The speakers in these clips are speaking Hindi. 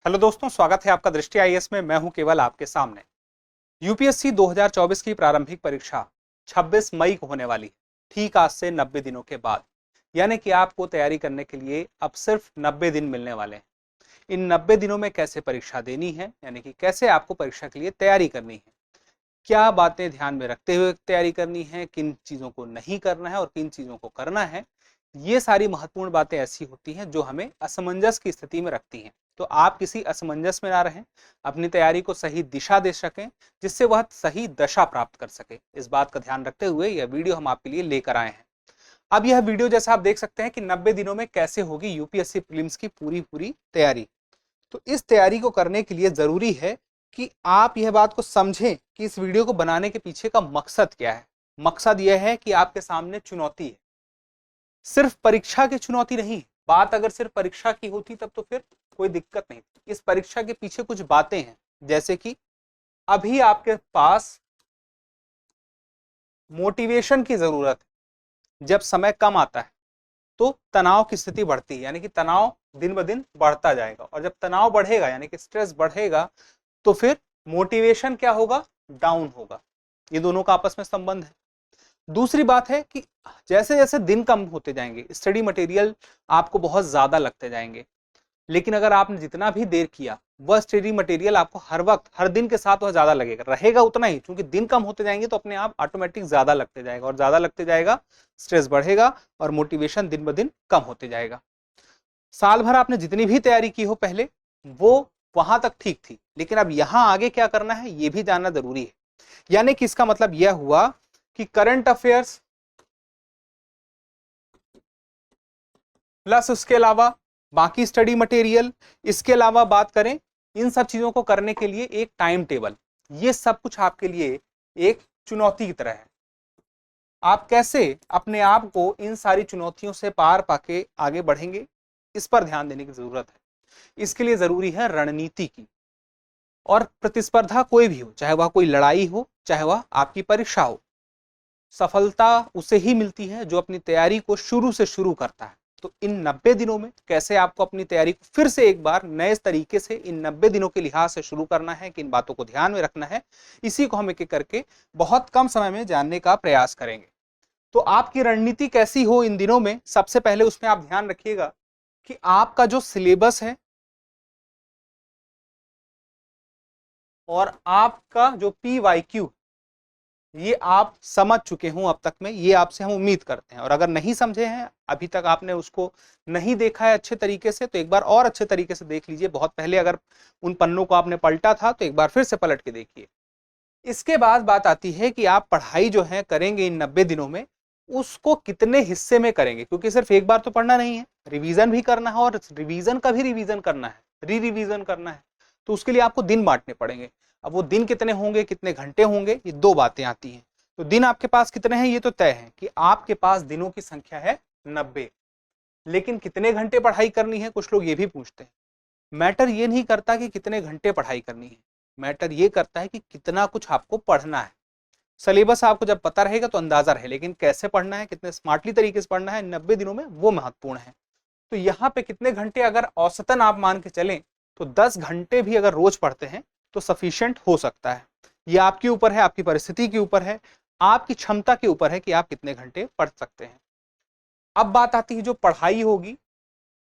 हेलो दोस्तों, स्वागत है आपका दृष्टि आईएएस में। मैं हूं केवल आपके सामने। यूपीएससी 2024 की प्रारंभिक परीक्षा 26 मई को होने वाली है, ठीक आज से 90 दिनों के बाद। यानी कि आपको तैयारी करने के लिए अब सिर्फ 90 दिन मिलने वाले हैं। इन 90 दिनों में कैसे परीक्षा देनी है, यानी कि कैसे आपको परीक्षा के लिए तैयारी करनी है, क्या बातें ध्यान में रखते हुए तैयारी करनी है, किन चीजों को नहीं करना है और किन चीजों को करना है, ये सारी महत्वपूर्ण बातें ऐसी होती हैं जो हमें असमंजस की स्थिति में रखती हैं। तो आप किसी असमंजस में ना रहें, अपनी तैयारी को सही दिशा दे सकें, जिससे वह सही दशा प्राप्त कर सके। इस बात का ध्यान रखते हुए यह वीडियो हम आपके लिए लेकर आए हैं। अब यह वीडियो जैसा आप देख सकते हैं कि 90 दिनों में कैसे होगी यूपीएससी प्रीलिम्स की पूरी तैयारी। तो इस तैयारी को करने के लिए जरूरी है कि आप यह बात को समझें कि इस वीडियो को बनाने के पीछे का मकसद क्या है। मकसद यह है कि आपके सामने चुनौती है, सिर्फ परीक्षा की चुनौती नहीं। बात अगर सिर्फ परीक्षा की होती तब तो फिर कोई दिक्कत नहीं। इस परीक्षा के पीछे कुछ बातें हैं, जैसे कि अभी आपके पास मोटिवेशन की जरूरत है। जब समय कम आता है तो तनाव की स्थिति बढ़ती है, यानी कि तनाव दिन ब दिन बढ़ता जाएगा, और जब तनाव बढ़ेगा यानी कि स्ट्रेस बढ़ेगा तो फिर मोटिवेशन क्या होगा, डाउन होगा। ये दोनों का आपस में संबंध है। दूसरी बात है कि जैसे जैसे दिन कम होते जाएंगे, स्टडी मटेरियल आपको बहुत ज्यादा लगते जाएंगे, लेकिन अगर आपने जितना भी देर किया वह स्टडी मटेरियल आपको हर वक्त हर दिन के साथ वह ज्यादा लगेगा, रहेगा उतना ही, क्योंकि दिन कम होते जाएंगे तो अपने आप ऑटोमेटिक ज्यादा लगते जाएगा, और ज्यादा लगते जाएगा स्ट्रेस बढ़ेगा और मोटिवेशन दिन ब दिन कम होते जाएगा। साल भर आपने जितनी भी तैयारी की हो पहले, वो वहां तक ठीक थी, लेकिन अब यहां आगे क्या करना है ये भी जानना जरूरी है। यानी कि इसका मतलब यह हुआ कि करंट अफेयर्स प्लस उसके अलावा बाकी स्टडी मटेरियल, इसके अलावा बात करें इन सब चीजों को करने के लिए एक टाइम टेबल, ये सब कुछ आपके लिए एक चुनौती की तरह है। आप कैसे अपने आप को इन सारी चुनौतियों से पार पाके आगे बढ़ेंगे, इस पर ध्यान देने की जरूरत है। इसके लिए जरूरी है रणनीति की। और प्रतिस्पर्धा कोई भी हो, चाहे वह कोई लड़ाई हो, चाहे वह आपकी परीक्षा हो, सफलता उसे ही मिलती है जो अपनी तैयारी को शुरू से शुरू करता है। तो इन 90 दिनों में कैसे आपको अपनी तैयारी को फिर से एक बार नए तरीके से इन 90 दिनों के लिहाज से शुरू करना है, किन बातों को ध्यान में रखना है, इसी को हम एक एक करके बहुत कम समय में जानने का प्रयास करेंगे। तो आपकी रणनीति कैसी हो इन दिनों में, सबसे पहले उसमें आप ध्यान रखिएगा कि आपका जो सिलेबस है और आपका जो PYQ, ये आप समझ चुके हो अब तक में, ये आपसे हम उम्मीद करते हैं। और अगर नहीं समझे हैं अभी तक, आपने उसको नहीं देखा है अच्छे तरीके से, तो एक बार और अच्छे तरीके से देख लीजिए। बहुत पहले अगर उन पन्नों को आपने पलटा था तो एक बार फिर से पलट के देखिए। इसके बाद बात आती है कि आप पढ़ाई जो है करेंगे इन 90 दिनों में, उसको कितने हिस्से में करेंगे, क्योंकि सिर्फ एक बार तो पढ़ना नहीं है, रिवीजन भी करना है, और रिवीजन का भी रिवीजन करना है, रिवीजन करना है। तो उसके लिए आपको दिन बांटने पड़ेंगे। अब वो दिन कितने होंगे, कितने घंटे होंगे, ये दो बातें आती हैं। तो दिन आपके पास कितने हैं ये तो तय है कि आपके पास दिनों की संख्या है 90, लेकिन कितने घंटे पढ़ाई करनी है, कुछ लोग ये भी पूछते हैं। मैटर ये नहीं करता कि कितने घंटे पढ़ाई करनी है, मैटर ये करता है कि कितना कुछ आपको पढ़ना है। सिलेबस आपको जब पता रहेगा तो अंदाजा रहे, लेकिन कैसे पढ़ना है, कितने स्मार्टली तरीके से पढ़ना है 90 दिनों में, वो महत्वपूर्ण है। तो यहाँ पे कितने घंटे अगर औसतन आप मान के चलें तो 10 घंटे भी अगर रोज पढ़ते हैं तो सफिशिएंट हो सकता है। ये आपके ऊपर है, आपकी परिस्थिति के ऊपर है, आपकी क्षमता के ऊपर है कि आप कितने घंटे पढ़ सकते हैं। अब बात आती है जो पढ़ाई होगी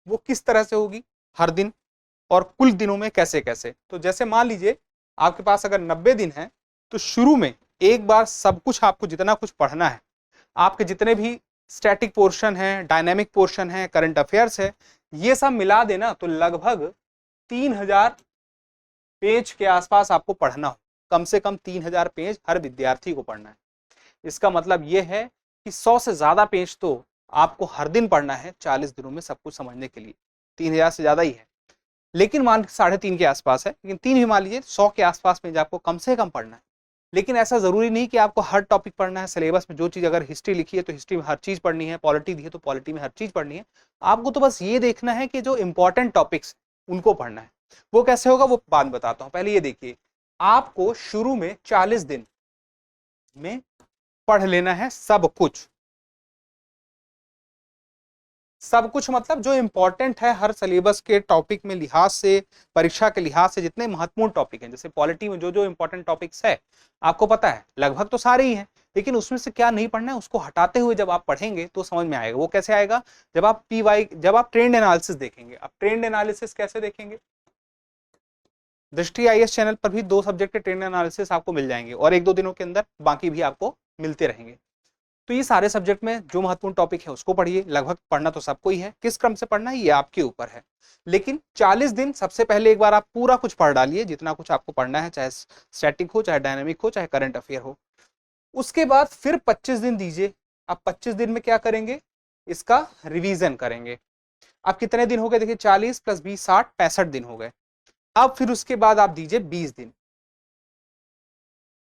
वो किस तरह से होगी, हर दिन और कुल दिनों में कैसे कैसे। तो जैसे मान लीजिए आपके पास अगर 90 दिन है, तो शुरू में एक बार सब कुछ आपको जितना कुछ पढ़ना है, आपके जितने भी स्टैटिक पोर्शन है, डायनेमिक पोर्शन है, करंट अफेयर्स है, ये सब मिला देना तो लगभग 3000 पेज के आसपास आपको पढ़ना हो। कम से कम 3000 पेज हर विद्यार्थी को पढ़ना है। इसका मतलब यह है कि 100 से ज्यादा पेज तो आपको हर दिन पढ़ना है 40 दिनों में सब कुछ समझने के लिए। 3000 से ज्यादा ही है, लेकिन मान 3.5 के आसपास है, लेकिन 3 भी मान लीजिए, 100 के आसपास पेज आपको कम से कम पढ़ना है। लेकिन ऐसा जरूरी नहीं कि आपको हर टॉपिक पढ़ना है। सिलेबस में जो चीज, अगर हिस्ट्री लिखी है तो हिस्ट्री में हर चीज पढ़नी है, पॉलिटी दी है तो पॉलिटी में हर चीज पढ़नी है। आपको तो बस ये देखना है कि जो इंपॉर्टेंट टॉपिक्स उनको पढ़ना है। वो कैसे होगा वो बात बताता हूं। पहले ये देखिए, आपको शुरू में 40 दिन में पढ़ लेना है सब कुछ। सब कुछ मतलब जो इंपॉर्टेंट है हर सिलेबस के टॉपिक में लिहाज से, परीक्षा के लिहाज से जितने महत्वपूर्ण टॉपिक हैं, जैसे पॉलिटी में जो जो इंपॉर्टेंट टॉपिक्स है आपको पता है, लगभग तो सारे ही हैं, लेकिन उसमें से क्या नहीं पढ़ना है उसको हटाते हुए जब आप पढ़ेंगे तो समझ में आएगा। वो कैसे आएगा? जब आप ट्रेंड एनालिसिस देखेंगे। अब ट्रेंड एनालिसिस कैसे देखेंगे? दृष्टि आईएएस चैनल पर भी 2 सब्जेक्ट के ट्रेंड एनालिसिस आपको मिल जाएंगे और 1-2 दिनों के अंदर बाकी भी आपको मिलते रहेंगे। तो ये सारे सब्जेक्ट में जो महत्वपूर्ण टॉपिक है उसको पढ़िए। लगभग पढ़ना तो सबको ही है, किस क्रम से पढ़ना है ये आपके ऊपर है। लेकिन 40 दिन सबसे पहले एक बार आप पूरा कुछ पढ़ डालिए, जितना कुछ आपको पढ़ना है, चाहे स्टैटिक हो, चाहे डायनेमिक हो, चाहे करंट अफेयर हो। उसके बाद फिर 25 दिन दीजिए। आप 25 दिन में क्या करेंगे? इसका रिवीजन करेंगे। अब कितने दिन हो गए? देखिए 40 + 20 60 65 दिन हो गए। अब फिर उसके बाद आप दीजिए 20 दिन।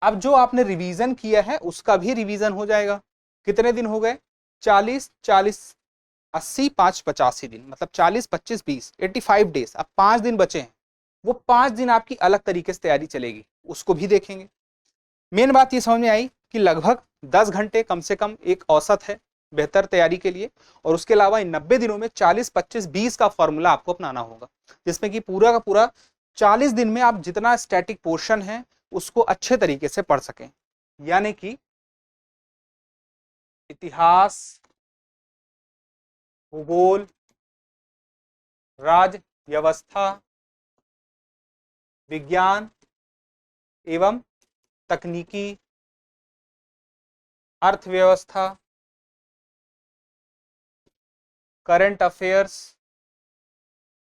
अब जो आपने रिवीजन किया है उसका भी रिवीजन हो जाएगा। कितने दिन हो गए? 40 40 80 5 85 दिन, मतलब 40 25 20 85 डेज। अब 5 दिन बचे हैं, वो 5 दिन आपकी अलग तरीके से तैयारी चलेगी, उसको भी देखेंगे। मेन बात ये समझ में आई कि लगभग 10 घंटे कम से कम एक औसत है बेहतर तैयारी के लिए, और उसके अलावा इन 90 दिनों में 40 25 20 का फॉर्मूला आपको अपनाना होगा, जिसमें कि पूरा का पूरा 40 दिन में आप जितना स्टैटिक पोर्शन है उसको अच्छे तरीके से पढ़ सकें। यानी कि इतिहास, भूगोल, राज्य व्यवस्था, विज्ञान एवं तकनीकी, अर्थव्यवस्था, करंट अफेयर्स,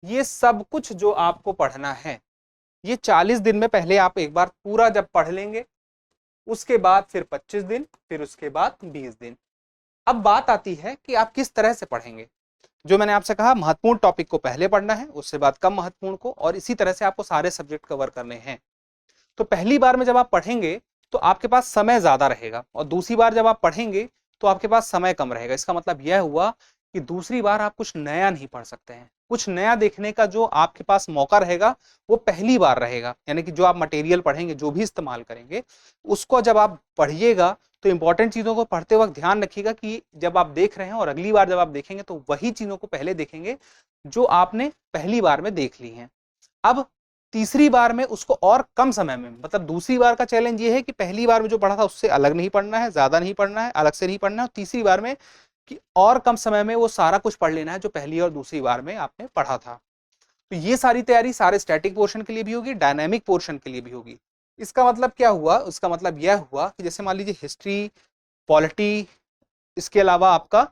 ये सब कुछ जो आपको पढ़ना है ये 40 दिन में पहले आप एक बार पूरा जब पढ़ लेंगे, उसके बाद फिर 25 दिन, फिर उसके बाद 20 दिन। अब बात आती है कि आप किस तरह से पढ़ेंगे। जो मैंने आपसे कहा, महत्वपूर्ण टॉपिक को पहले पढ़ना है, उसके बाद कम महत्वपूर्ण को, और इसी तरह से आपको सारे सब्जेक्ट कवर करने हैं। तो पहली बार में जब आप पढ़ेंगे तो आपके पास समय ज्यादा रहेगा, और दूसरी बार जब आप पढ़ेंगे तो आपके पास समय कम रहेगा। इसका मतलब यह हुआ कि दूसरी बार आप कुछ नया नहीं पढ़ सकते हैं। कुछ नया देखने का जो आपके पास मौका रहेगा वो पहली बार रहेगा। यानी कि जो आप मटेरियल पढ़ेंगे, जो भी इस्तेमाल करेंगे, उसको जब आप पढ़िएगा तो इंपॉर्टेंट चीजों को पढ़ते वक्त ध्यान रखिएगा कि जब आप देख रहे हैं और अगली बार जब आप देखेंगे तो वही चीजों को पहले देखेंगे जो आपने पहली बार में देख ली हैं। अब तीसरी बार में उसको और कम समय में, मतलब दूसरी बार का चैलेंज ये है कि पहली बार में जो पढ़ा था उससे अलग नहीं पढ़ना है, ज्यादा नहीं पढ़ना है, अलग से नहीं पढ़ना है। तीसरी बार में कि और कम समय में वो सारा कुछ पढ़ लेना है जो पहली और दूसरी बार में आपने पढ़ा था। तो ये सारी तैयारी सारे स्टैटिक पोर्शन के लिए भी होगी, डायनामिक पोर्शन के लिए भी होगी। इसका मतलब क्या हुआ? उसका मतलब यह हुआ कि जैसे मान लीजिए हिस्ट्री, पॉलिटी, इसके अलावा आपका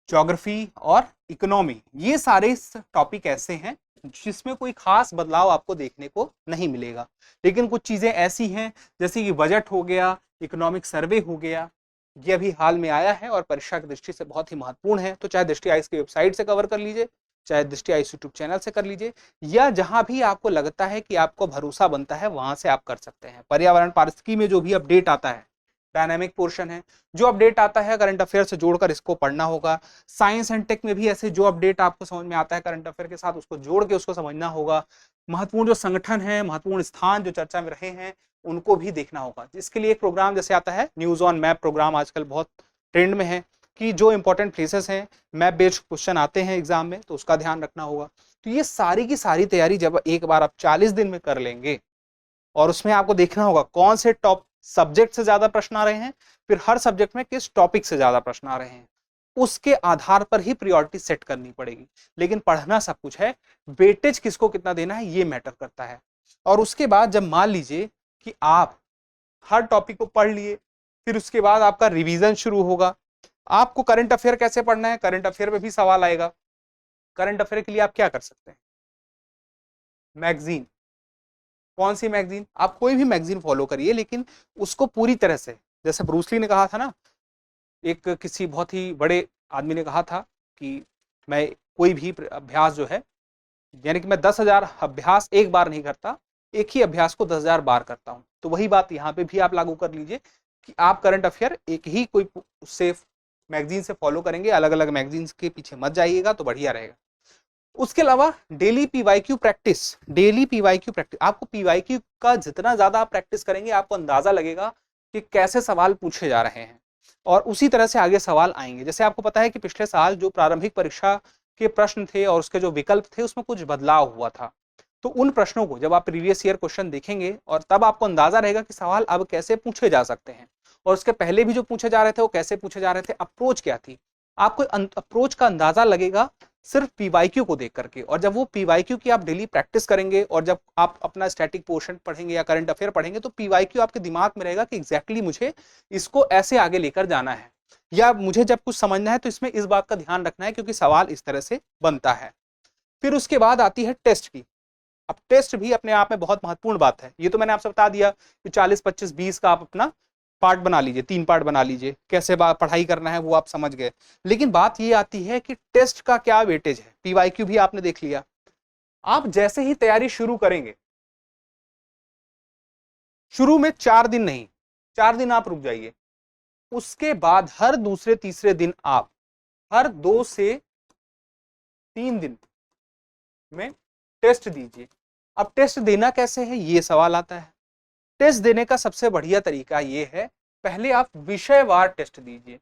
ज्योग्राफी और इकोनॉमी, ये सारे टॉपिक ऐसे हैं जिसमें कोई खास बदलाव आपको देखने को नहीं मिलेगा। लेकिन कुछ चीजें ऐसी हैं जैसे कि बजट हो गया, इकोनॉमिक सर्वे हो गया, ये अभी हाल में आया है और परीक्षा की दृष्टि से बहुत ही महत्वपूर्ण है। तो चाहे दृष्टि आईएएस की वेबसाइट से कवर कर लीजिए, चाहे दृष्टि आईएएस यूट्यूब चैनल से कर लीजिए, या जहां भी आपको लगता है कि आपको भरोसा बनता है वहां से आप कर सकते हैं। पर्यावरण पारिस्थितिकी में जो भी अपडेट आता है, डायनामिक पोर्शन है, जो अपडेट आता है करंट अफेयर से जोड़कर इसको पढ़ना होगा। साइंस एंड टेक में भी ऐसे जो अपडेट आपको समझ में आता है करंट अफेयर के साथ, उसको जोड़ के उसको समझना होगा। महत्वपूर्ण जो संगठन है, महत्वपूर्ण स्थान जो चर्चा में रहे हैं, उनको भी देखना होगा। इसके लिए एक प्रोग्राम जैसे आता है न्यूज ऑन मैप प्रोग्राम, आजकल बहुत ट्रेंड में है कि जो इंपॉर्टेंट प्लेसेस हैं, मैप बेस्ड क्वेश्चन आते हैं एग्जाम में, तो उसका ध्यान रखना होगा। तो ये सारी की सारी तैयारी जब एक बार आप 40 दिन में कर लेंगे, और उसमें आपको देखना होगा कौन से टॉप सब्जेक्ट से ज्यादा प्रश्न आ रहे हैं, फिर हर सब्जेक्ट में किस टॉपिक से ज्यादा प्रश्न आ रहे हैं, उसके आधार पर ही प्रायोरिटी सेट करनी पड़ेगी। लेकिन पढ़ना सब कुछ है, वेटेज किसको कितना देना है ये मैटर करता है। और उसके बाद जब मान लीजिए कि आप हर टॉपिक को पढ़ लिए, फिर उसके बाद आपका रिवीजन शुरू होगा। आपको करंट अफेयर कैसे पढ़ना है, करंट अफेयर में भी सवाल आएगा। करंट अफेयर के लिए आप क्या कर सकते हैं? मैगजीन, कौन सी मैगजीन? आप कोई भी मैगजीन फॉलो करिए, लेकिन उसको पूरी तरह से, जैसे ब्रूसली ने कहा था ना, एक किसी बहुत ही बड़े आदमी ने कहा था कि मैं कोई भी अभ्यास जो है, यानी कि मैं 10,000 अभ्यास एक बार नहीं करता, एक ही अभ्यास को 10,000 बार करता हूं। तो वही बात यहाँ पे भी आप लागू कर लीजिए कि आप करंट अफेयर एक ही कोई उससे मैगजीन से फॉलो करेंगे, अलग अलग मैगजीन के पीछे मत जाइएगा, तो बढ़िया रहेगा। उसके अलावा daily PYQ practice, daily PYQ practice, आपको पीवाईक्यू का जितना ज्यादा आप प्रैक्टिस करेंगे, आपको अंदाजा लगेगा कि कैसे सवाल पूछे जा रहे हैं। और उसी तरह से आगे सवाल आएंगे। जैसे आपको पता है कि पिछले साल जो प्रारंभिक परीक्षा के प्रश्न थे और उसके जो विकल्प थे उसमें कुछ बदलाव हुआ था। तो उन प्रश्नों को जब आप प्रीवियस ईयर क्वेश्चन देखेंगे और तब आपको अंदाजा रहेगा कि सवाल अब कैसे पूछे जा सकते हैं, और उसके पहले भी जो पूछे जा रहे थे वो कैसे पूछे जा रहे थे, अप्रोच क्या थी। आपको अप्रोच का अंदाजा लगेगा सिर्फ पीवाईक्यू को देख करके। और जब वो पीवाईक्यू की आप डेली प्रैक्टिस करेंगे और जब आप अपना स्टैटिक पोर्शन पढ़ेंगे या करंट अफेयर पढ़ेंगे तो पीवाईक्यू आपके दिमाग में रहेगा कि एग्जैक्टली मुझे इसको ऐसे आगे लेकर जाना है, या मुझे जब कुछ समझना है तो इसमें इस बात का ध्यान रखना है क्योंकि सवाल इस तरह से बनता है। फिर उसके बाद आती है टेस्ट की। अब टेस्ट भी अपने आप में बहुत महत्वपूर्ण बात है। ये तो मैंने आपसे बता दिया कि 40, 25, 20 का आप अपना पार्ट बना लीजिए, 3 पार्ट बना लीजिए, कैसे पढ़ाई करना है वो आप समझ गए। लेकिन बात ये आती है कि टेस्ट का क्या वेटेज है। पीवाईक्यू भी आपने देख लिया। आप जैसे ही तैयारी शुरू करेंगे, शुरू में 4 दिन नहीं, 4 दिन आप रुक जाइए, उसके बाद हर दूसरे तीसरे दिन आप हर 2 से 3 दिन में टेस्ट दीजिए। अब टेस्ट देना कैसे है ये सवाल आता है। टेस्ट देने का सबसे बढ़िया तरीका ये है, पहले आप विषयवार टेस्ट दीजिए,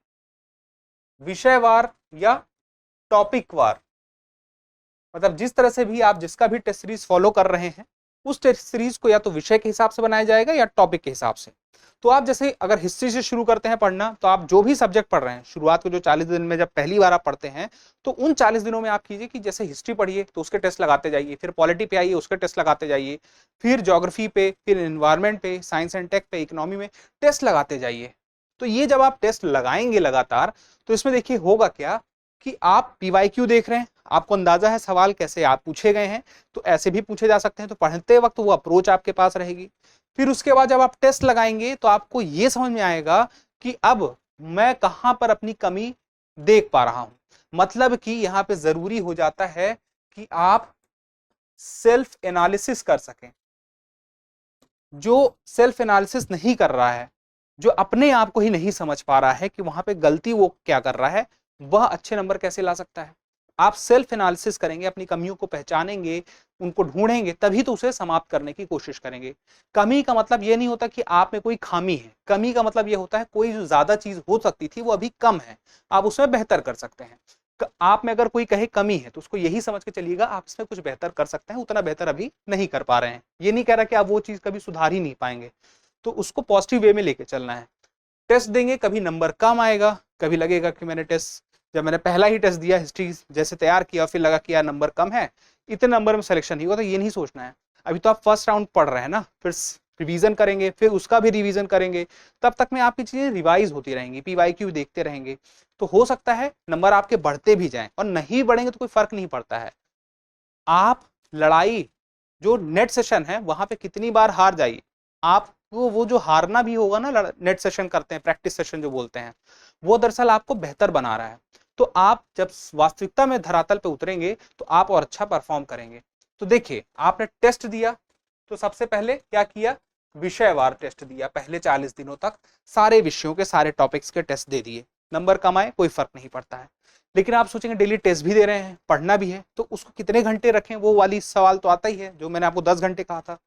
विषयवार या टॉपिक वार। मतलब जिस तरह से भी आप जिसका भी टेस्ट सीरीज फॉलो कर रहे हैं उस टेस्ट सीरीज को या तो विषय के हिसाब से बनाया जाएगा या टॉपिक के हिसाब से। तो आप जैसे अगर हिस्ट्री से शुरू करते हैं पढ़ना, तो आप जो भी सब्जेक्ट पढ़ रहे हैं शुरुआत के जो 40 दिन में जब पहली बार आप पढ़ते हैं तो उन 40 दिनों में आप कीजिए कि जैसे हिस्ट्री पढ़िए तो उसके टेस्ट लगाते जाइए, फिर पॉलिटी पे आइए उसके टेस्ट लगाते जाइए, फिर ज्योग्राफी पे, फिर एनवायरमेंट पे, साइंस एंड टेक पे, इकोनॉमी में टेस्ट लगाते जाइए। तो ये जब आप टेस्ट लगाएंगे लगातार तो इसमें देखिए होगा क्या कि आप पीवाईक्यू देख रहे हैं, आपको अंदाजा है सवाल कैसे आप पूछे गए हैं, तो ऐसे भी पूछे जा सकते हैं। तो पढ़ते वक्त वो अप्रोच आपके पास रहेगी। फिर उसके बाद जब आप टेस्ट लगाएंगे तो आपको ये समझ में आएगा कि अब मैं कहां पर अपनी कमी देख पा रहा हूं। मतलब कि यहां पे जरूरी हो जाता है कि आप सेल्फ एनालिसिस कर सकें। जो सेल्फ एनालिसिस नहीं कर रहा है, जो अपने आप को ही नहीं समझ पा रहा है कि वहां पे गलती वो क्या कर रहा है, वह अच्छे नंबर कैसे ला सकता है। आप सेल्फ एनालिसिस करेंगे, अपनी कमियों को पहचानेंगे, उनको ढूंढेंगे, तभी तो उसे समाप्त करने की कोशिश करेंगे। कमी का मतलब ये नहीं होता कि आप में कोई खामी है। कमी का मतलब ये होता है कोई जो ज्यादा चीज हो सकती थी वो अभी कम है, आप उसमें बेहतर कर सकते हैं। आप में अगर कोई कहे कमी है तो उसको यही समझ के चलिएगा आप इसमें कुछ बेहतर कर सकते हैं, उतना बेहतर अभी नहीं कर पा रहे हैं। ये नहीं कह रहा कि आप वो चीज कभी सुधार ही नहीं पाएंगे। तो उसको पॉजिटिव वे में लेके चलना है। टेस्ट देंगे, कभी नंबर कम आएगा, कभी लगेगा कि मैंने टेस्ट जब मैंने पहला ही टेस्ट दिया हिस्ट्री जैसे तैयार किया फिर लगा कि यार नंबर कम है, इतने नंबर में सिलेक्शन नहीं हुआ। तो ये नहीं सोचना है। अभी तो आप फर्स्ट राउंड पढ़ रहे हैं ना, फिर रिवीजन करेंगे, फिर उसका भी रिवीजन करेंगे, तब तक में आपकी चीजें रिवाइज होती रहेंगी, पीवाईक्यू देखते रहेंगे। तो हो सकता है नंबर आपके बढ़ते भी जाएं, और नहीं बढ़ेंगे तो कोई फर्क नहीं पड़ता है। आप लड़ाई जो नेट सेशन है वहां पे कितनी बार हार जाइए, आपको वो जो हारना भी होगा ना, नेट सेशन करते हैं, प्रैक्टिस सेशन जो बोलते हैं, वो दरअसल आपको बेहतर बना रहा है। तो आप जब वास्तविकता में धरातल पे उतरेंगे तो आप और अच्छा परफॉर्म करेंगे। तो देखिए आपने टेस्ट दिया तो सबसे पहले क्या किया, विषयवार टेस्ट दिया। पहले 40 दिनों तक सारे विषयों के सारे टॉपिक्स के टेस्ट दे दिए। नंबर कम आए कोई फर्क नहीं पड़ता है। लेकिन आप सोचेंगे डेली टेस्ट भी दे रहे हैं, पढ़ना भी है, तो उसको कितने घंटे रखें, वो वाली सवाल तो आता ही है जो मैंने आपको 10 घंटे कहा था।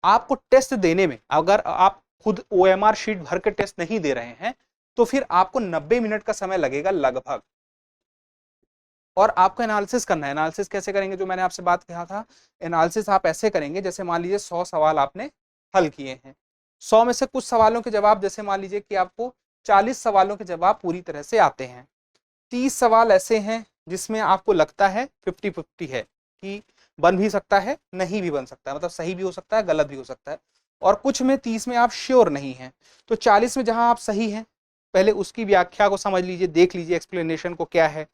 आपको टेस्ट देने में अगर आप खुद OMR शीट भर के टेस्ट नहीं दे रहे हैं तो फिर आपको 90 मिनट का समय लगेगा लगभग। और आपको एनालिसिस करना है। एनालिसिस कैसे करेंगे, जो मैंने आपसे बात कहा था, एनालिसिस आप ऐसे करेंगे जैसे मान लीजिए 100 सवाल आपने हल किए हैं, 100 में से कुछ सवालों के जवाब, जैसे मान लीजिए कि आपको 40 सवालों के जवाब पूरी तरह से आते हैं, 30 सवाल ऐसे हैं जिसमें आपको लगता है 50-50 है कि बन भी सकता है नहीं भी बन सकता है, मतलब सही भी हो सकता है गलत भी हो सकता है, और कुछ में 30 में आप श्योर नहीं हैं। तो 40 में जहां आप सही हैं पहले उसकी व्याख्या को समझ लीजिए, देख लीजिए एक्सप्लेनेशन को क्या है।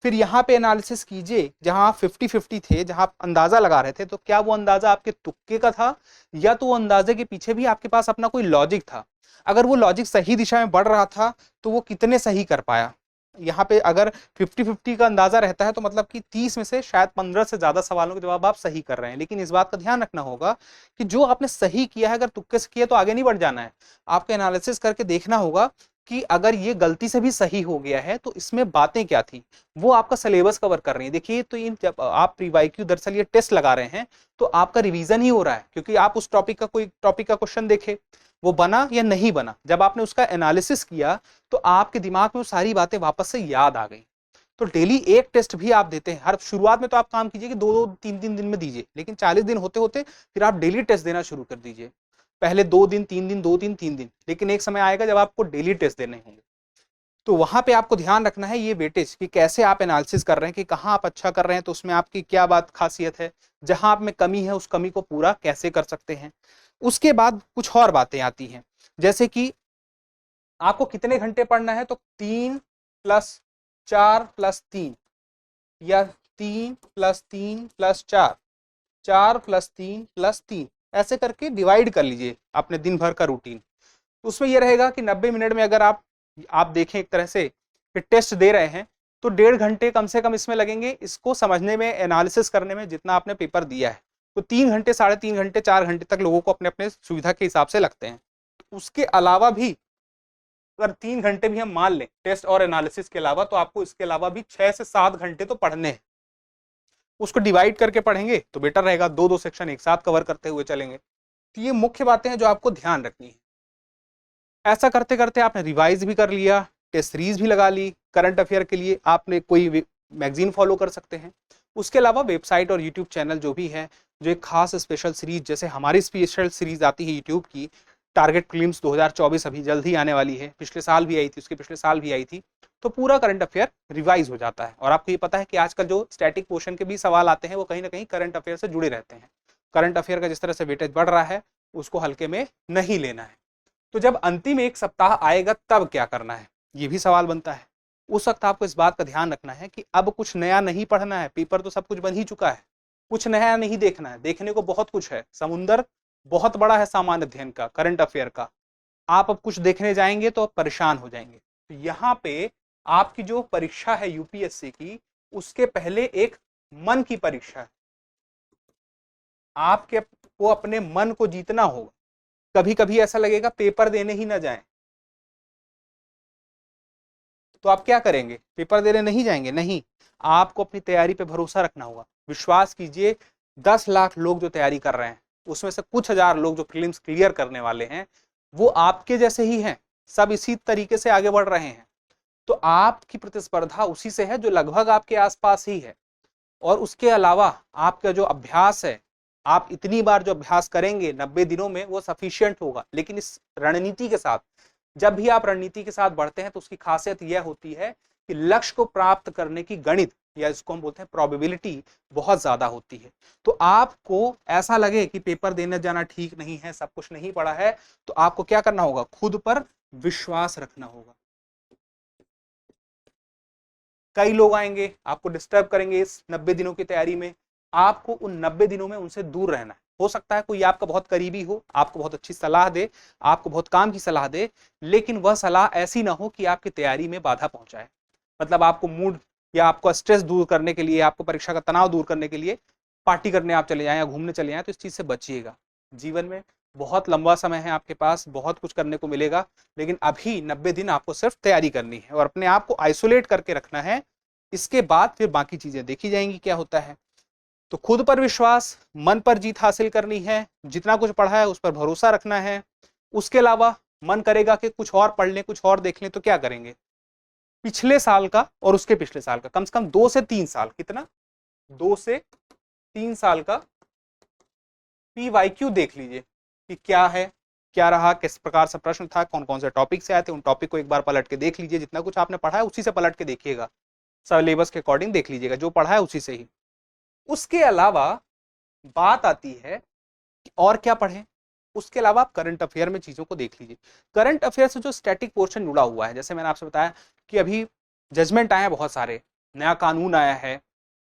फिर यहाँ पे एनालिसिस कीजिए जहां आप 50-50 थे, जहां आप अंदाजा लगा रहे थे, तो क्या वो अंदाजा आपके तुक्के का था या तो वो अंदाजे के पीछे भी आपके पास अपना कोई लॉजिक था। अगर वो लॉजिक सही दिशा में बढ़ रहा था तो वो कितने सही कर पाया। यहाँ पे अगर 50-50 का अंदाजा रहता है तो मतलब कि 30 में से शायद 15 से ज्यादा सवालों के जवाब आप सही कर रहे हैं। लेकिन इस बात का ध्यान रखना होगा कि जो आपने सही किया है, अगर तुक्के से किया तो आगे नहीं बढ़ जाना है। आपको एनालिसिस करके देखना होगा कि अगर ये गलती से भी सही हो गया है तो इसमें बातें क्या थी, वो आपका सिलेबस कवर कर रही है। देखिए तो इन जब आप प्रीवाईक्यू दरअसल ये टेस्ट लगा रहे हैं तो आपका रिवीजन ही हो रहा है, क्योंकि आप उस टॉपिक का कोई टॉपिक का क्वेश्चन देखे, वो बना या नहीं बना, जब आपने उसका एनालिसिस किया तो आपके दिमाग में वो सारी बातें वापस से याद आ गई। तो डेली एक टेस्ट भी आप देते हैं, हर शुरुआत में तो आप काम कीजिए कि 2-2 3-3 दिन में दीजिए, लेकिन 40 दिन होते होते फिर आप डेली टेस्ट देना शुरू कर दीजिए। पहले 2 दिन 3 दिन 2 दिन 3 दिन, लेकिन एक समय आएगा जब आपको डेली टेस्ट देने होंगे। तो वहां पे आपको ध्यान रखना है ये वेटेज कि कैसे आप एनालिसिस कर रहे हैं, कि कहाँ आप अच्छा कर रहे हैं तो उसमें आपकी क्या बात खासियत है, जहां आप में कमी है उस कमी को पूरा कैसे कर सकते हैं। उसके बाद कुछ और बातें आती हैं, जैसे कि आपको कितने घंटे पढ़ना है, तो 3 + 4 + 3 या 3 + 3 + 4, 4 + 3 + 3, ऐसे करके डिवाइड कर लीजिए अपने दिन भर का रूटीन। उसमें यह रहेगा कि 90 मिनट में अगर आप देखें एक तरह से कि टेस्ट दे रहे हैं तो 1.5 घंटे कम से कम इसमें लगेंगे, इसको समझने में, एनालिसिस करने में, जितना आपने पेपर दिया है। तो 3 घंटे 3.5 घंटे 4 घंटे तक लोगों को अपने अपने सुविधा के हिसाब से लगते हैं। उसके अलावा भी अगर 3 घंटे भी हम मान लें टेस्ट और एनालिसिस के अलावा, तो आपको इसके अलावा भी 6 से 7 घंटे तो पढ़ने हैं। उसको डिवाइड करके पढ़ेंगे तो बेटर रहेगा, 2-2 सेक्शन एक साथ कवर करते हुए चलेंगे। तो ये मुख्य बातें हैं जो आपको ध्यान रखनी है। ऐसा करते करते आपने रिवाइज भी कर लिया, टेस्ट सीरीज भी लगा ली, करंट अफेयर के लिए आपने कोई मैगजीन फॉलो कर सकते हैं। उसके अलावा वेबसाइट और यूट्यूब चैनल जो भी है, जो एक खास स्पेशल सीरीज, जैसे हमारी स्पेशल सीरीज आती है यूट्यूब की, टारगेट प्रीलिम्स 2024 अभी जल्द ही आने वाली है, पिछले साल भी आई थी, उसके पिछले साल भी आई थी, तो पूरा करंट अफेयर रिवाइज हो जाता है। और आपको ये पता है कि आजकल जो स्टैटिक पोर्शन के भी सवाल आते हैं वो कहीं ना कहीं करंट अफेयर से जुड़े रहते हैं। करंट अफेयर का जिस तरह से वेटेज बढ़ रहा है उसको हल्के में नहीं लेना है। तो जब अंतिम एक सप्ताह आएगा तब क्या करना है, ये भी सवाल बनता है। उस वक्त आपको इस बात का ध्यान रखना है कि अब कुछ नया नहीं पढ़ना है, पेपर तो सब कुछ बन ही चुका है, कुछ नया नहीं देखना है। देखने को बहुत कुछ है, समुंदर बहुत बड़ा है सामान्य अध्ययन का, करंट अफेयर का। आप अब कुछ देखने जाएंगे तो आप परेशान हो जाएंगे। तो यहाँ पे आपकी जो परीक्षा है यूपीएससी की, उसके पहले एक मन की परीक्षा है। आपके को अपने मन को जीतना होगा। कभी कभी ऐसा लगेगा पेपर देने ही ना जाएं, तो आप क्या करेंगे, पेपर देने नहीं जाएंगे? नहीं, आपको अपनी तैयारी पे भरोसा रखना होगा। विश्वास कीजिए, 10 लाख लोग जो तैयारी कर रहे हैं उसमें से कुछ हजार लोग जो प्रीलिम्स क्लियर करने वाले हैं वो आपके जैसे ही हैं, सब इसी तरीके से आगे बढ़ रहे हैं। तो आपकी प्रतिस्पर्धा उसी से है जो लगभग आपके आसपास ही है। और उसके अलावा आपका जो अभ्यास है, आप इतनी बार जो अभ्यास करेंगे 90 दिनों में वो सफिशिएंट होगा। लेकिन इस रणनीति के साथ, जब भी आप रणनीति के साथ बढ़ते हैं तो उसकी खासियत यह होती है कि लक्ष्य को प्राप्त करने की गणित, या इसको हम बोलते हैं प्रोबेबिलिटी, बहुत ज्यादा होती है। तो आपको ऐसा लगे कि पेपर देने जाना ठीक नहीं है, सब कुछ नहीं पढ़ा है, तो आपको क्या करना होगा, खुद पर विश्वास रखना होगा। कई लोग आएंगे आपको डिस्टर्ब करेंगे इस 90 दिनों की तैयारी में, आपको उन 90 दिनों में उनसे दूर रहना है। हो सकता है कोई आपका बहुत करीबी हो, आपको बहुत अच्छी सलाह दे, आपको बहुत काम की सलाह दे, लेकिन वह सलाह ऐसी ना हो कि आपकी तैयारी में बाधा पहुंचाए। मतलब आपको मूड या आपको स्ट्रेस दूर करने के लिए, आपको परीक्षा का तनाव दूर करने के लिए पार्टी करने आप चले जाएं या घूमने चले जाएं, तो इस चीज से बचिएगा। जीवन में बहुत लंबा समय है आपके पास, बहुत कुछ करने को मिलेगा, लेकिन अभी 90 दिन आपको सिर्फ तैयारी करनी है और अपने आप को आइसोलेट करके रखना है। इसके बाद फिर बाकी चीजें देखी जाएंगी क्या होता है। तो खुद पर विश्वास, मन पर जीत हासिल करनी है, जितना कुछ पढ़ा है उस पर भरोसा रखना है। उसके अलावा मन करेगा कि कुछ और पढ़ लें, कुछ और देख लें, तो क्या करेंगे, पिछले साल का और उसके पिछले साल का कम से कम 2 से 3 साल, कितना, 2 से 3 साल का पीवाईक्यू देख लीजिए कि क्या है, क्या रहा, किस प्रकार से प्रश्न था, कौन कौन से टॉपिक से आए थे, उन टॉपिक को एक बार पलट के देख लीजिए। जितना कुछ आपने पढ़ा है उसी से पलट के देखिएगा, सिलेबस के अकॉर्डिंग देख लीजिएगा, जो पढ़ा है उसी से ही। उसके अलावा बात आती है कि और क्या पढ़ें। उसके अलावा आप करंट अफेयर में चीजों को देख लीजिए। करंट अफेयर से जो स्टैटिक पोर्शन जुड़ा हुआ है, जैसे मैंने आपसे बताया कि अभी जजमेंट आए हैं बहुत सारे, नया कानून आया है,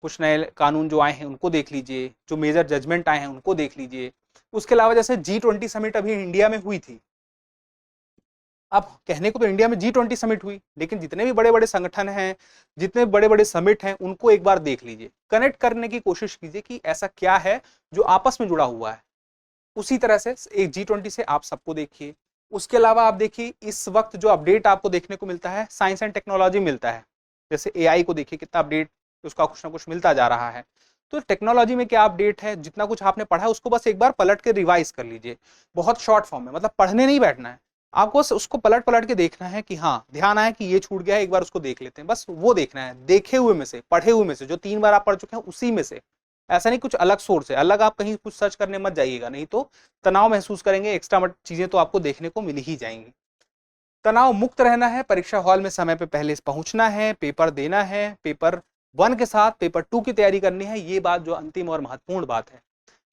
कुछ नए कानून जो आए हैं उनको देख लीजिए, जो मेजर जजमेंट आए हैं उनको देख लीजिए। उसके अलावा जैसे G20 समिट अभी इंडिया में हुई थी। अब कहने को तो इंडिया में G20 समिट हुई, लेकिन जितने भी बड़े बड़े संगठन हैं, जितने बड़े बड़े समिट हैं, उनको एक बार देख लीजिए, कनेक्ट करने की कोशिश कीजिए कि ऐसा क्या है जो आपस में जुड़ा हुआ है। उसी तरह से एक G20 से आप सबको देखिए, उसके अलावा आप देखिए इस वक्त जो अपडेट आपको देखने को मिलता है साइंस एंड टेक्नोलॉजी मिलता है, जैसे एआई को देखिए कितना अपडेट उसका कुछ ना कुछ मिलता जा रहा है। तो टेक्नोलॉजी में क्या अपडेट है, जितना कुछ आपने पढ़ा है उसको बस एक बार पलट के रिवाइज कर लीजिए, बहुत शॉर्ट फॉर्म में, मतलब पढ़ने नहीं बैठना है आपको, बस उसको पलट पलट के देखना है कि हाँ ध्यान आया कि ये छूट गया है, एक बार उसको देख लेते हैं, बस वो देखना है, देखे हुए में से, पढ़े हुए में से, जो 3 बार आप पढ़ चुके हैं उसी में से। ऐसा नहीं कुछ अलग सोर्स है, अलग आप कहीं कुछ सर्च करने मत जाइएगा, नहीं तो तनाव महसूस करेंगे, एक्स्ट्रा चीजें तो आपको देखने को मिल ही जाएंगी। तनाव मुक्त रहना है, परीक्षा हॉल में समय पे पहले पहुंचना है, पेपर देना है, पेपर 1 के साथ पेपर 2 की तैयारी करनी है। ये बात जो अंतिम और महत्वपूर्ण बात है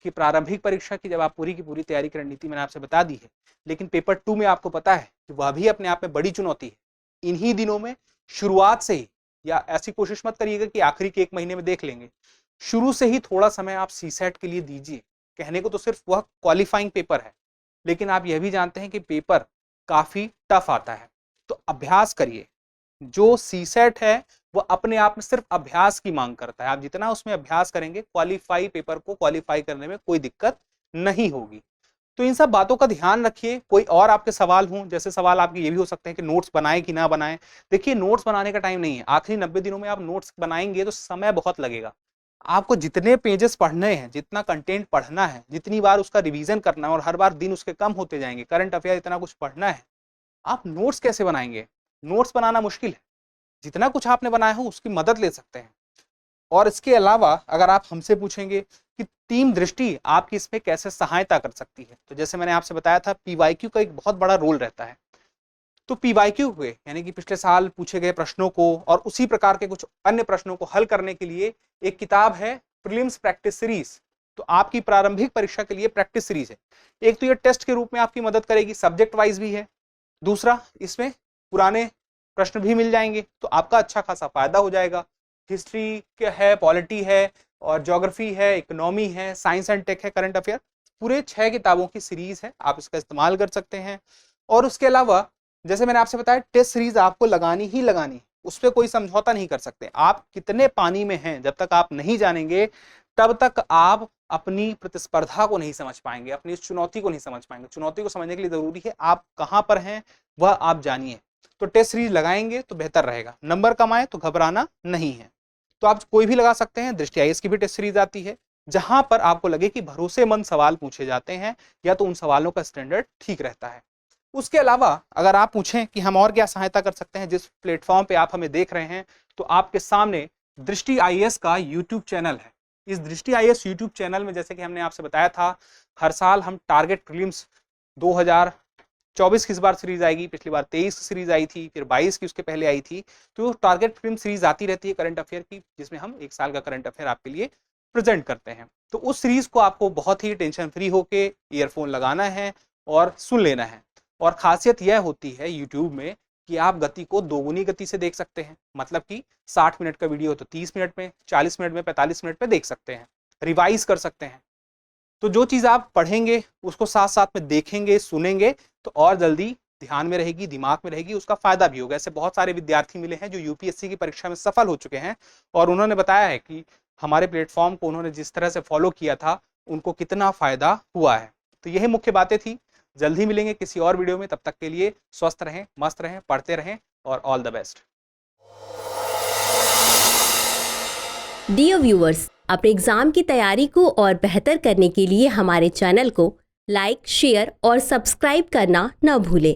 कि प्रारंभिक परीक्षा की जब आप पूरी की पूरी तैयारी की रणनीति मैंने आपसे बता दी है, लेकिन पेपर 2 में आपको पता है कि वह भी अपने आप में बड़ी चुनौती है। इन्हीं दिनों में शुरुआत से ही, या ऐसी कोशिश मत करिएगा कि आखिरी के 1 महीने में देख लेंगे, शुरू से ही थोड़ा समय आप सीसेट के लिए दीजिए। कहने को तो सिर्फ वह क्वालिफाइंग पेपर है, लेकिन आप यह भी जानते हैं कि पेपर काफी टफ आता है, तो अभ्यास करिए। जो सीसेट है वो अपने आप में सिर्फ अभ्यास की मांग करता है, आप जितना उसमें अभ्यास करेंगे क्वालिफाई पेपर को क्वालिफाई करने में कोई दिक्कत नहीं होगी। तो इन सब बातों का ध्यान रखिए। कोई और आपके सवाल हों, जैसे सवाल आपके ये भी हो सकते हैं कि नोट्स बनाए कि ना बनाए। देखिए नोट्स बनाने का टाइम नहीं है, आखिरी 90 दिनों में आप नोट्स बनाएंगे तो समय बहुत लगेगा। आपको जितने पेजेस पढ़ने हैं, जितना कंटेंट पढ़ना है, जितनी बार उसका रिवीजन करना है, और हर बार दिन उसके कम होते जाएंगे, करंट अफेयर इतना कुछ पढ़ना है, आप नोट्स कैसे बनाएंगे? नोट्स बनाना मुश्किल है, जितना कुछ आपने बनाया हो उसकी मदद ले सकते हैं। और इसके अलावा अगर आप हमसे पूछेंगे कि टीम दृष्टि आपकी इसमें कैसे सहायता कर सकती है, तो जैसे मैंने आपसे बताया था पीवाईक्यू का एक बहुत बड़ा रोल रहता है। तो पीवाईक्यू हुए यानी कि पिछले साल पूछे गए प्रश्नों को और उसी प्रकार के कुछ अन्य प्रश्नों को हल करने के लिए एक किताब है प्रीलिम्स प्रैक्टिस सीरीज। तो आपकी प्रारंभिक परीक्षा के लिए प्रैक्टिस सीरीज है। एक तो ये टेस्ट के रूप में आपकी मदद करेगी, सब्जेक्ट वाइज भी है, दूसरा इसमें पुराने प्रश्न भी मिल जाएंगे, तो आपका अच्छा खासा फायदा हो जाएगा। हिस्ट्री के है, पॉलिटी है, और ज्योग्राफी है, इकोनॉमी है, साइंस एंड टेक है, करंट अफेयर, पूरे 6 किताबों की सीरीज है, आप इसका इस्तेमाल कर सकते हैं। और उसके अलावा जैसे मैंने आपसे बताया टेस्ट सीरीज आपको लगानी ही लगानी, उस पर कोई समझौता नहीं कर सकते। आप कितने पानी में हैं जब तक आप नहीं जानेंगे तब तक आप अपनी प्रतिस्पर्धा को नहीं समझ पाएंगे, अपनी इस चुनौती को नहीं समझ पाएंगे। चुनौती को समझने के लिए जरूरी है आप कहां पर हैं वह आप जानिए। तो टेस्ट सीरीज लगाएंगे तो बेहतर रहेगा, नंबर कम आए तो घबराना नहीं है। तो आप कोई भी लगा सकते हैं, दृष्टि आईएएस की भी टेस्ट सीरीज आती है जहां पर आपको लगे कि भरोसेमंद सवाल पूछे जाते हैं या तो उन सवालों का स्टैंडर्ड ठीक रहता है। उसके अलावा अगर आप पूछें कि हम और क्या सहायता कर सकते हैं जिस प्लेटफॉर्म पे आप हमें देख रहे हैं, तो आपके सामने दृष्टि आईएएस का यूट्यूब चैनल है। इस दृष्टि आईएएस यूट्यूब चैनल में जैसे कि हमने आपसे बताया था हर साल हम टारगेट प्रीलिम्स 2024 की इस बार सीरीज आएगी, पिछली बार 23 की सीरीज आई थी, फिर 22 की उसके पहले आई थी, तो टारगेट प्रीलिम्स सीरीज आती रहती है करंट अफेयर की, जिसमें हम 1 साल का करंट अफेयर आपके लिए प्रेजेंट करते हैं। तो उस सीरीज को आपको बहुत ही टेंशन फ्री होके ईयरफोन लगाना है और सुन लेना है। और खासियत यह होती है YouTube में कि आप गति को दोगुनी गति से देख सकते हैं, मतलब कि 60 मिनट का वीडियो तो 30 मिनट में, 40 मिनट में, 45 मिनट में देख सकते हैं, रिवाइज कर सकते हैं। तो जो चीज आप पढ़ेंगे उसको साथ साथ में देखेंगे, सुनेंगे, तो और जल्दी ध्यान में रहेगी, दिमाग में रहेगी, उसका फायदा भी होगा। ऐसे बहुत सारे विद्यार्थी मिले हैं जो यूपीएससी की परीक्षा में सफल हो चुके हैं और उन्होंने बताया है कि हमारे प्लेटफॉर्म को उन्होंने जिस तरह से फॉलो किया था उनको कितना फायदा हुआ है। तो यही मुख्य बातें थी। जल्द ही मिलेंगे किसी और वीडियो में, तब तक के लिए स्वस्थ रहें, मस्त रहें, पढ़ते रहें और all the best. Dear viewers, अपने एग्जाम की तैयारी को और बेहतर करने के लिए हमारे चैनल को लाइक, शेयर और सब्सक्राइब करना न भूलें।